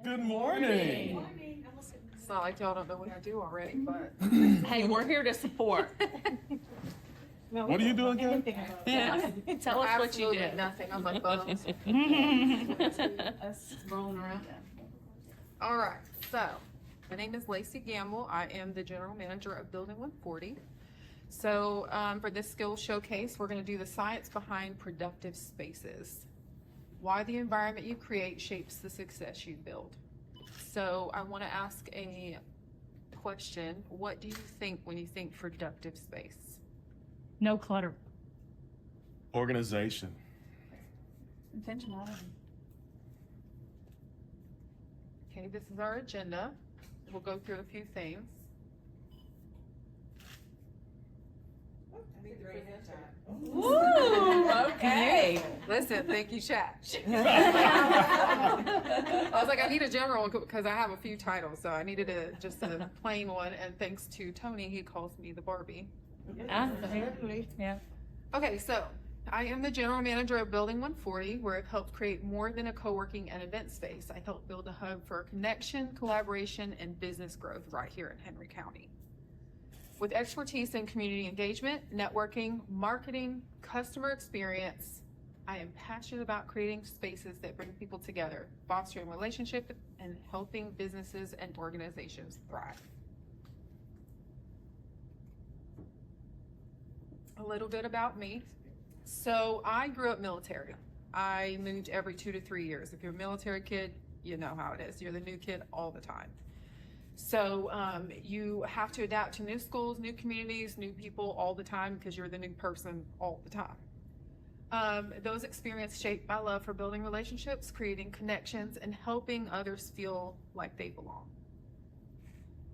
Good morning. It's not like y'all don't know what I do already, but Hey, we're here to support. What are you doing again? Yeah. Tell us what you absolutely did. nothing on my phone. Us rolling around. All right, so my name is Lacie Gamble. I am the general manager of Building 140. So for this skill showcase, we're going to do the science behind productive spaces. Why the environment you create shapes the success you build. So I want to ask a question. What do you think when you think productive space? No clutter. Organization. Intentionality. Okay, this is our agenda. We'll go through a few things. Ooh, okay. Listen, thank you, chat. I was like, I need a general because I have a few titles, so I needed just a plain one. And thanks to Tony, he calls me the Barbie. Yeah. Okay, so I am the general manager of Building 140, where I've helped create more than a co-working and event space. I helped build a hub for connection, collaboration, and business growth right here in Henry County. With expertise in community engagement, networking, marketing, customer experience, I am passionate about creating spaces that bring people together, fostering relationships, and helping businesses and organizations thrive. A little bit about me. So I grew up military. I moved every 2 to 3 years. If you're a military kid, you know how it is. You're the new kid all the time. So you have to adapt to new schools, new communities, new people all the time because you're the new person all the time. Those experiences shaped my love for building relationships, creating connections, and helping others feel like they belong.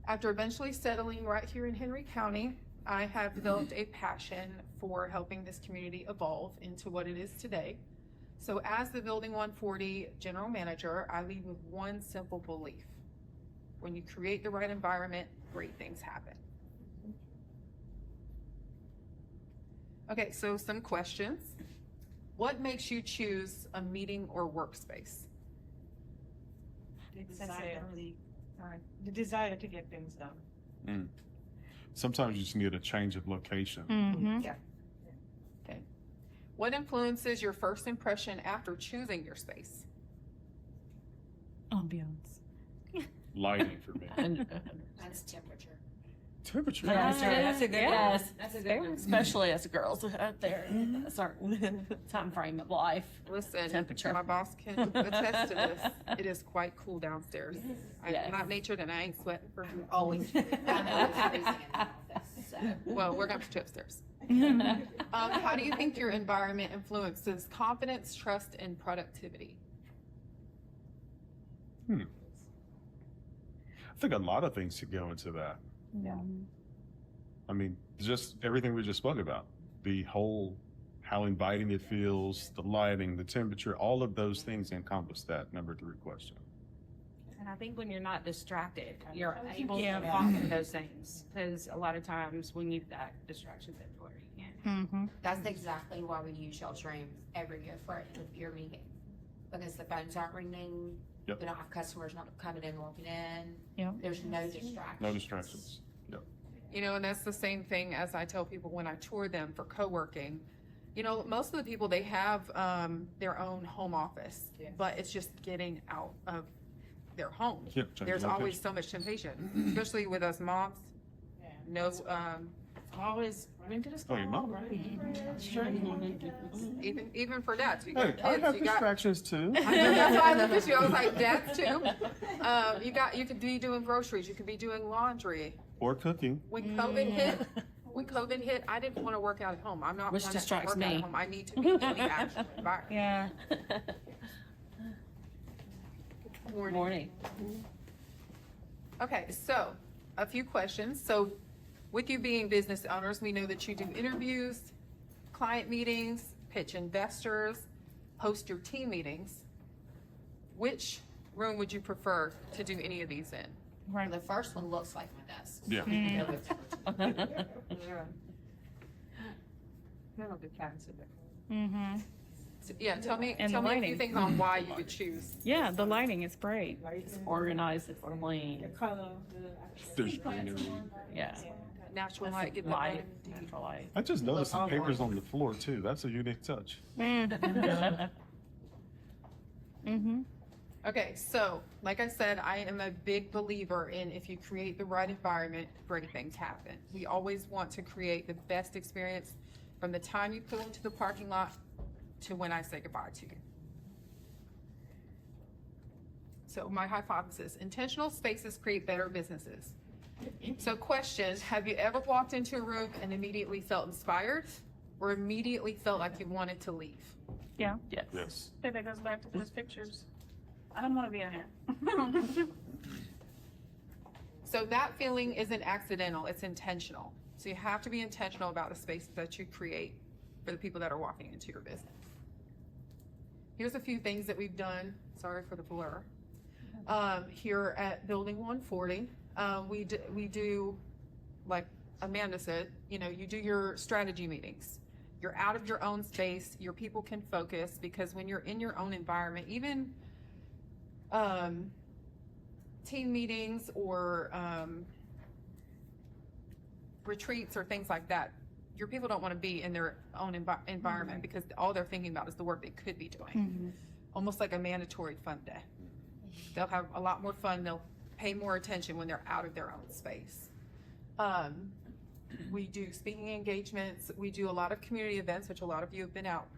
After eventually settling right here in Henry County, I have developed a passion for helping this community evolve into what it is today. So as the Building 140 general manager, I lead with one simple belief. When you create the right environment, great things happen. Okay, so some questions. What makes you choose a meeting or workspace? The desire to get things done. Sometimes you just need a change of location. Mm-hmm. Yeah. Okay. What influences your first impression after choosing your space? Ambiance. Lighting for me. That's temperature. Temperature. That's a good Yes, that's a good one. Especially as girls out there in a certain time frame of life. Listen, Temperature. my boss can attest to this. It is quite cool downstairs. Yes. I'm not natured and I ain't sweating for Always. I know it's freezing in the office, so. well, we're going to upstairs. How do you think your environment influences confidence, trust, and productivity? I think a lot of things could go into that. Yeah. I mean, just everything we just spoke about. The whole, how inviting it feels, the lighting, the temperature, all of those things encompass that number 3 question. And I think when you're not distracted, you're able to walk in those things. Because a lot of times we need that distraction everywhere you can. Mm-hmm. That's exactly why we use sheltering every year for your meeting. Because the phones aren't ringing, Yep. we don't have customers not coming in, walking in. Yep. There's no distractions. No distractions. Yep. You know, and that's the same thing as I tell people when I tour them for co-working. You know, most of the people, they have their own home office, but it's just getting out of their home. Yep, change There's location. always so much temptation, especially with us moms. No, Always run to the Oh, store. your mom, right? even for dads, you Hey, got I kids, have you got. distractions too. I know, that's why I looked at you. I was like, dads too. You could be doing groceries. You could be doing laundry. Or cooking. When COVID hit, I didn't want to work out at home. I'm not Which one that distracts work out me. at home. I need to be in the actual environment. Yeah. Morning. Okay, so a few questions. So with you being business owners, we know that you do interviews, client meetings, pitch investors, host your team meetings. Which room would you prefer to do any of these in? Well, the first one looks like my desk. Yeah. That'll be kind of Mm-hmm. Yeah, tell me And a the few lighting. things on why you would choose. Yeah, the lighting is great. It's organized, it's clean. There's greenery. Yeah. Natural That's light, get the light, vitamin D. natural light. I just noticed some papers on the floor too. That's a unique touch. Mm-hmm. Okay, so like I said, I am a big believer in if you create the right environment, great things happen. We always want to create the best experience from the time you pull into the parking lot to when I say goodbye to you. So my hypothesis, intentional spaces create better businesses. So question, have you ever walked into a room and immediately felt inspired or immediately felt like you wanted to leave? Yeah. Yes. Yes. I think that goes back to those pictures. I don't want to be in here. So that feeling isn't accidental, it's intentional. So you have to be intentional about the space that you create for the people that are walking into your business. Here's a few things that we've done, sorry for the blur. Here at Building 140, we do, like Amanda said, you know, you do your strategy meetings. You're out of your own space, your people can focus, because when you're in your own environment, even team meetings or retreats or things like that, your people don't want to be in their own environment because all they're thinking about is the work they could be doing. Almost like a mandatory fun day. They'll have a lot more fun, they'll pay more attention when they're out of their own space. We do speaking engagements, we do a lot of community events, which a lot of you have been out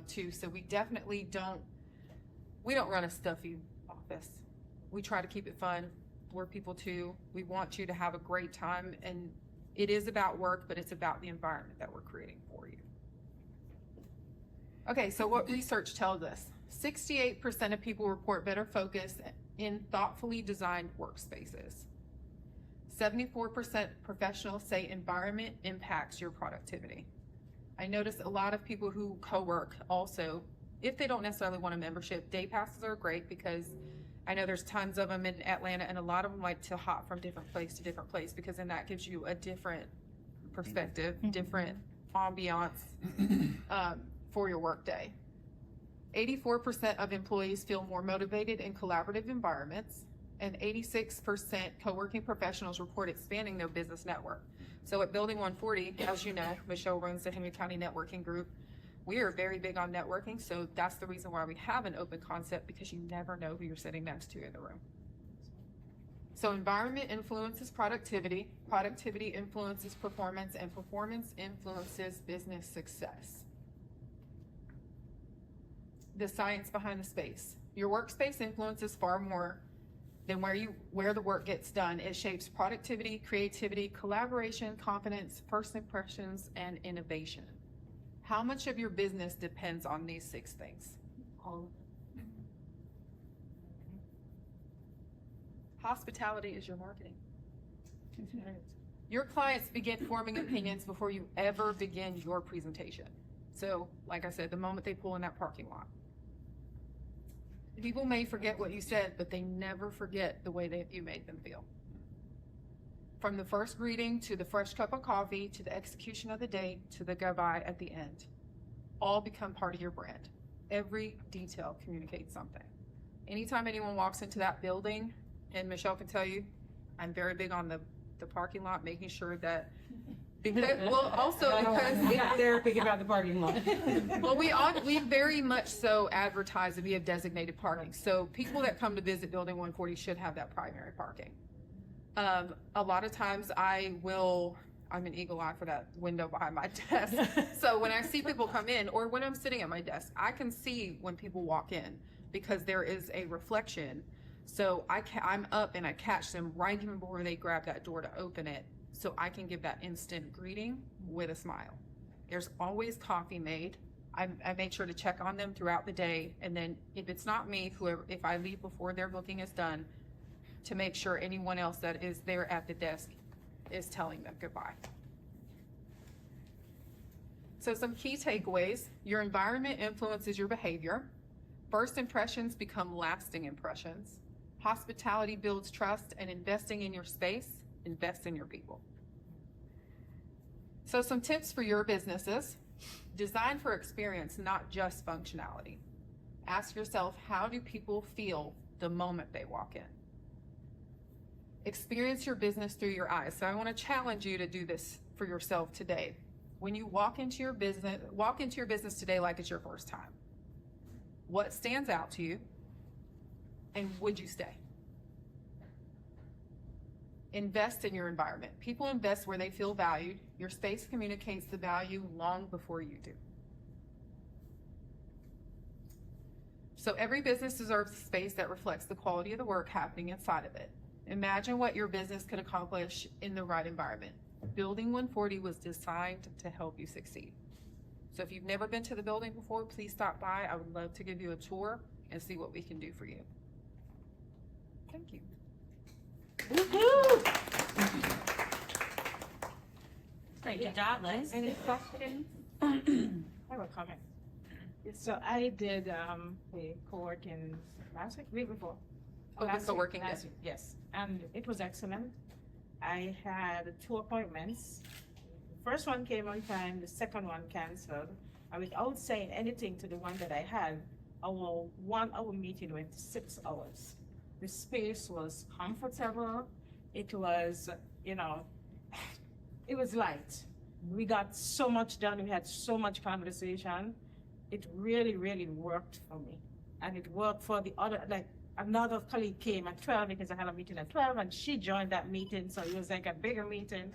to, so we definitely don't run a stuffy office. We try to keep it fun. We're people too. We want you to have a great time, and it is about work, but it's about the environment that we're creating for you. Okay, so what research tells us? 68% of people report better focus in thoughtfully designed workspaces. 74% professionals say environment impacts your productivity. I notice a lot of people who co-work also, if they don't necessarily want a membership, day passes are great because I know there's tons of them in Atlanta, and a lot of them like to hop from different place to different place because then that gives you a different perspective, different ambiance for your workday. 84% of employees feel more motivated in collaborative environments, and 86% co-working professionals report expanding their business network. So at Building 140, as you know, Michelle runs the Henry County Networking Group. We are very big on networking, so that's the reason why we have an open concept, because you never know who you're sitting next to in the room. So environment influences productivity, productivity influences performance, and performance influences business success. The science behind the space. Your workspace influences far more than where the work gets done. It shapes productivity, creativity, collaboration, confidence, first impressions, and innovation. How much of your business depends on these 6 things? All Hospitality is your marketing. Your clients begin forming opinions before you ever begin your presentation. So, like I said, the moment they pull in that parking lot. People may forget what you said, but they never forget the way that you made them feel. From the first greeting, to the fresh cup of coffee, to the execution of the date, to the goodbye at the end. All become part of your brand. Every detail communicates something. Anytime anyone walks into that building, and Michelle can tell you, I'm very big on the parking lot, making sure that, because they're thinking about the parking lot. well, we very much so advertise that we have designated parking. So people that come to visit Building 140 should have that primary parking. A lot of times I'm an eagle eye for that window behind my desk. So when I see people come in, or when I'm sitting at my desk, I can see when people walk in because there is a reflection. So I'm up and I catch them right even before they grab that door to open it, so I can give that instant greeting with a smile. There's always coffee made. I make sure to check on them throughout the day, and then if it's not me, if I leave before their booking is done, to make sure anyone else that is there at the desk is telling them goodbye. So some key takeaways: your environment influences your behavior. First impressions become lasting impressions. Hospitality builds trust, and investing in your space, invest in your people. So some tips for your businesses. Design for experience, not just functionality. Ask yourself, how do people feel the moment they walk in? Experience your business through your eyes. So I want to challenge you to do this for yourself today. When you walk into your business today like it's your first time. What stands out to you? And would you stay? Invest in your environment. People invest where they feel valued. Your space communicates the value long before you do. So every business deserves a space that reflects the quality of the work happening inside of it. Imagine what your business could accomplish in the right environment. Building 140 was designed to help you succeed. So if you've never been to the building before, please stop by. I would love to give you a tour and see what we can do for you. Thank you. Great job, Liz. Any questions? I have a comment. So I did the co-working last week before. Oh, the Last co-working last day. week, yes, and it was excellent. I had 2 appointments. First one came on time, the second one canceled. And without saying anything to the one that I had, our 1 hour meeting went to 6 hours. The space was comfortable. It was, it was light. We got so much done. We had so much conversation. It really, really worked for me. And it worked for the other, like another colleague came at 12 because I had a meeting at 12 and she joined that meeting. So it was like a bigger meeting.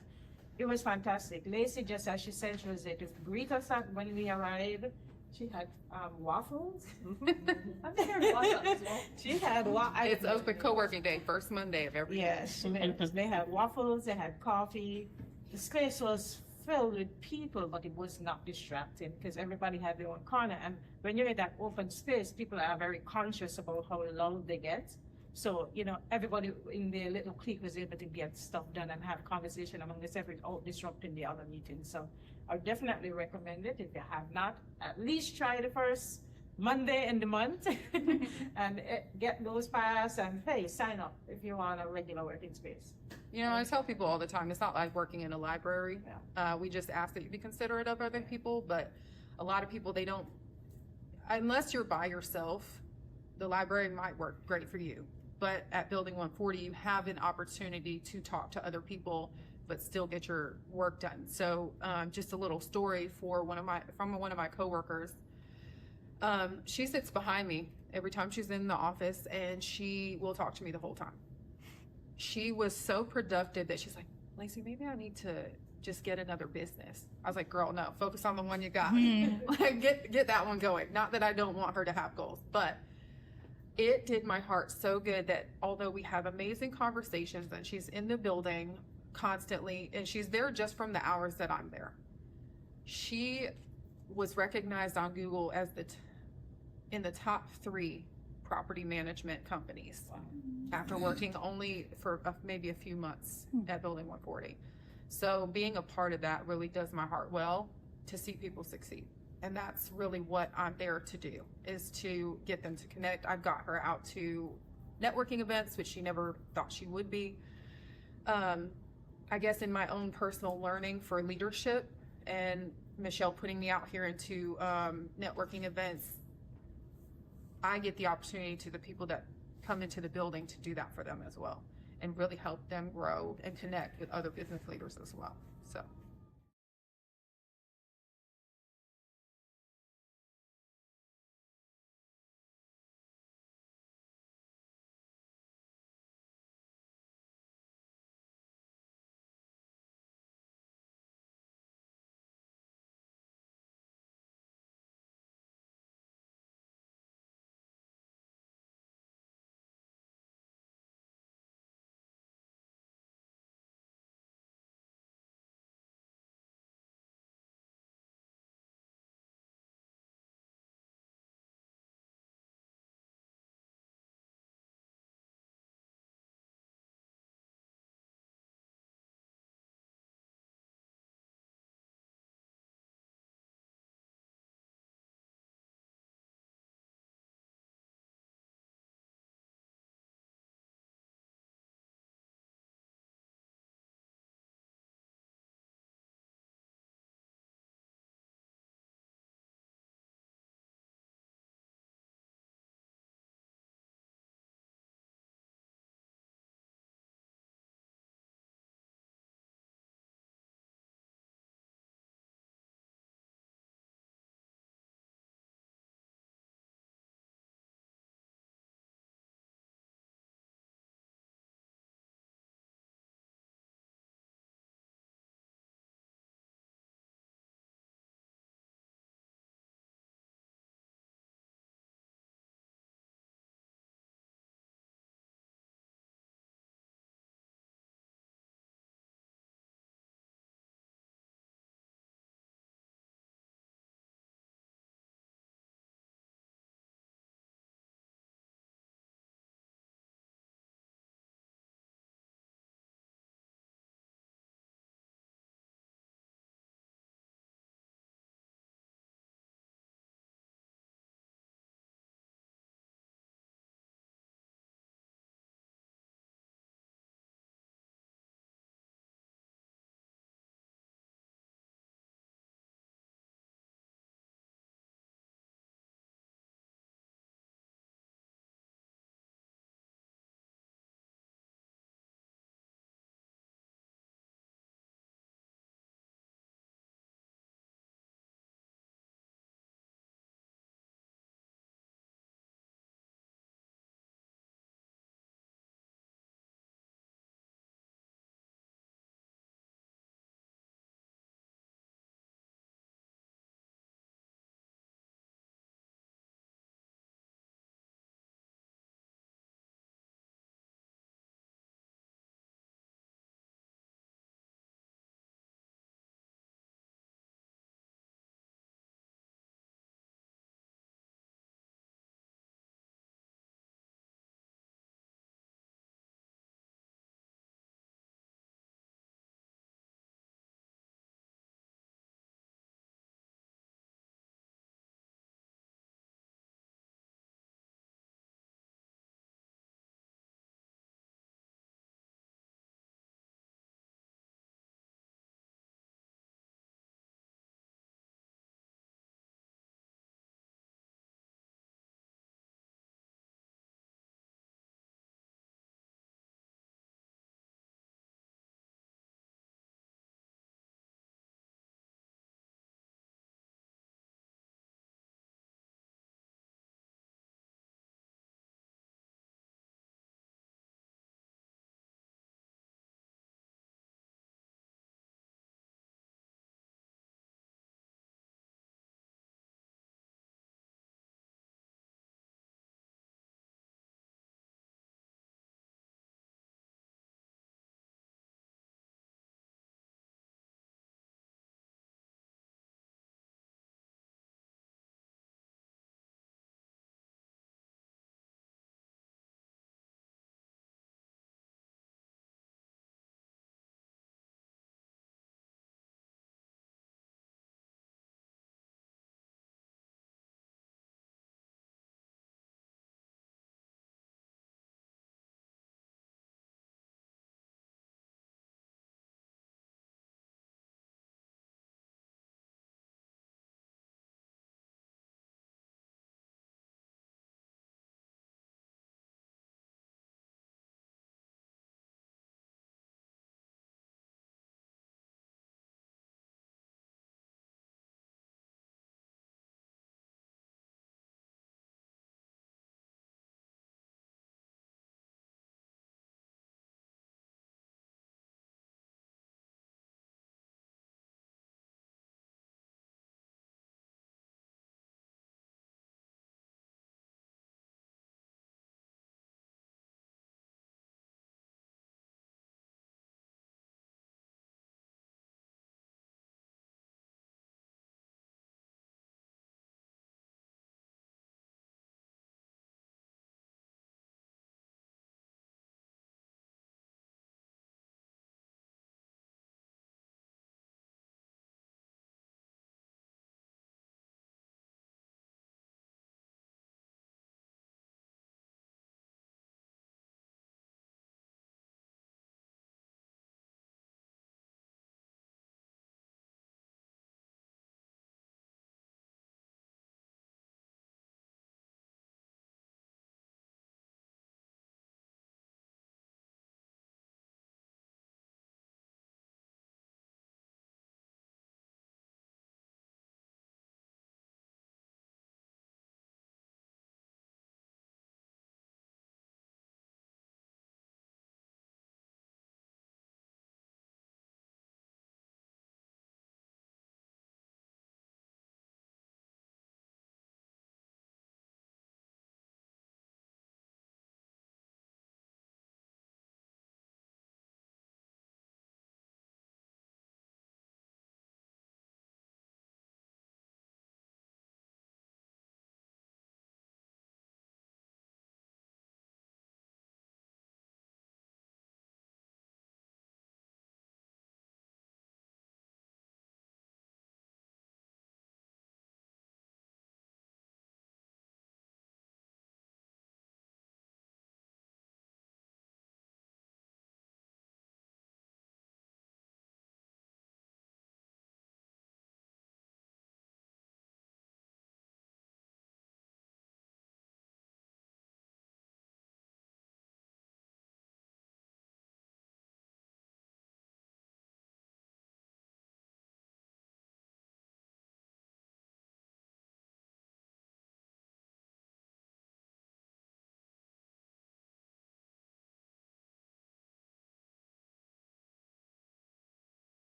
It was fantastic. Lacie, just as she said, she was there to greet us when we arrived. She had waffles. She had It's open co-working day, first Monday of every month. Yes, they had waffles, they had coffee. The space was filled with people, but it was not distracting because everybody had their own corner. And when you're in that open space, people are very conscious about how loud they get. So, everybody in their little clique was able to get stuff done and have conversation among themselves without disrupting the other meetings. So I would definitely recommend it. If you have not, at least try the first Monday in the month and get those pass and hey, sign up if you want a regular working space. I tell people all the time, it's not like working in a library. We just ask that you be considerate of other people, but a lot of people, they don't, unless you're by yourself, the library might work great for you. But at Building 140, you have an opportunity to talk to other people, but still get your work done. So just a little story from one of my coworkers. She sits behind me every time she's in the office, and she will talk to me the whole time. She was so productive that she's like, Lacie, maybe I need to just get another business. I was like, girl, no, focus on the one you got. Like, get that one going. Not that I don't want her to have goals, but it did my heart so good that although we have amazing conversations and she's in the building constantly and she's there just from the hours that I'm there, she was recognized on Google as in the top 3 property management companies after working only for maybe a few months at Building 140. So being a part of that really does my heart well, to see people succeed. And that's really what I'm there to do, is to get them to connect. I've got her out to networking events, which she never thought she would be. I guess in my own personal learning for leadership, and Michelle putting me out here into networking events, I get the opportunity to the people that come into the building to do that for them as well, and really help them grow and connect with other business leaders as well. So